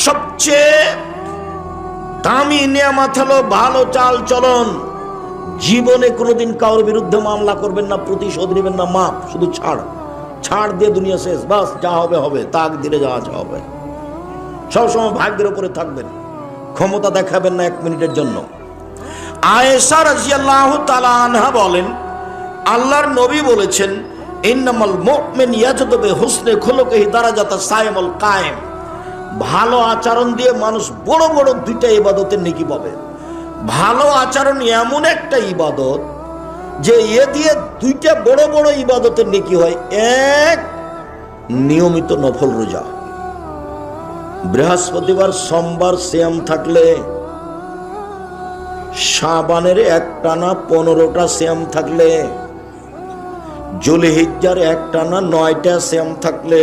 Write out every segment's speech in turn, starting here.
সবচেয়ে দামি নিয়ামত হলো ভালো চাল চলন। জীবনে কোনোদিন কারোর বিরুদ্ধে মামলা করবেন না, প্রতিশোধ নেবেন না, মাপ শুধু ছাড় দিয়ে দুনিয়া শেষ, বাস যা হবে হবে, তাকদিরে যা আছে হবে। সবসময় ভাগ্যের উপরে থাকবেন, ক্ষমতা দেখাবেন না এক মিনিটের জন্য। আয়েশা রাদিয়াল্লাহু তাআলা আনহা বলেন, আল্লাহর নবী বলেছেন, ইন্নামাল মুমিন ইয়াজদু বিহুসনি খুলুকিহি দারাজাতা সাইমুল কায়েম। ভালো আচরণ দিয়ে মানুষ বড় বড় দুইটা ইবাদতের নেকি পাবে। ভালো আচরণ এমন একটা ইবাদত যে এ দিয়ে দুইটা বড় বড় ইবাদতের নেকি হয়। এক, নিয়মিত নফল রোজা। বৃহস্পতিবার সোমবার সিয়াম থাকলে, শাবানের একটানা 15টা সিয়াম থাকলে, জুলহিজ্জার একটানা 9টা সিয়াম থাকলে,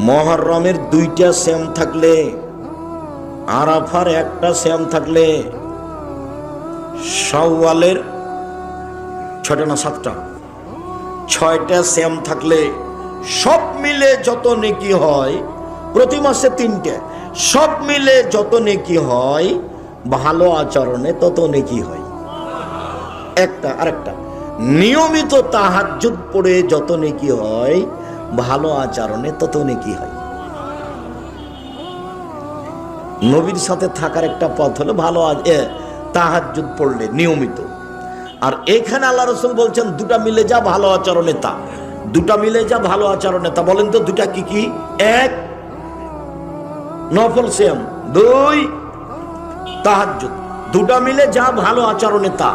মুহররমের 2টা সিয়াম থাকলে, আরাফার 1টা সিয়াম থাকলে, শাওয়ালের 6টা না 7টা 6টা সিয়াম থাকলে, সব মিলে যত নেকি হয়, প্রতি মাসে 3টে, সব মিলে যত নেকি হয়, ভালো আচরণে তত নেকি হয়। একটা আরেকটা, নিয়মিত তাহাজ্জুদ পড়ে যত নেকি হয়, ভালো আচরণে তত নেকি হয়। নবীর সাথে থাকার একটা পথ হলো ভালো তাহাজ্জুদ পড়লে নিয়মিত। আর এখানে আল্লাহ রাসূল বলছেন, দুটা মিলে যা ভালো আচরণে তা, দুটা মিলে যা ভালো আচরণে তা। বলেন তো দুটা কি কি? 1, নফল সিয়াম, 2, তাহাজ্জুদ। দুটা মিলে যা ভালো আচরণে তা।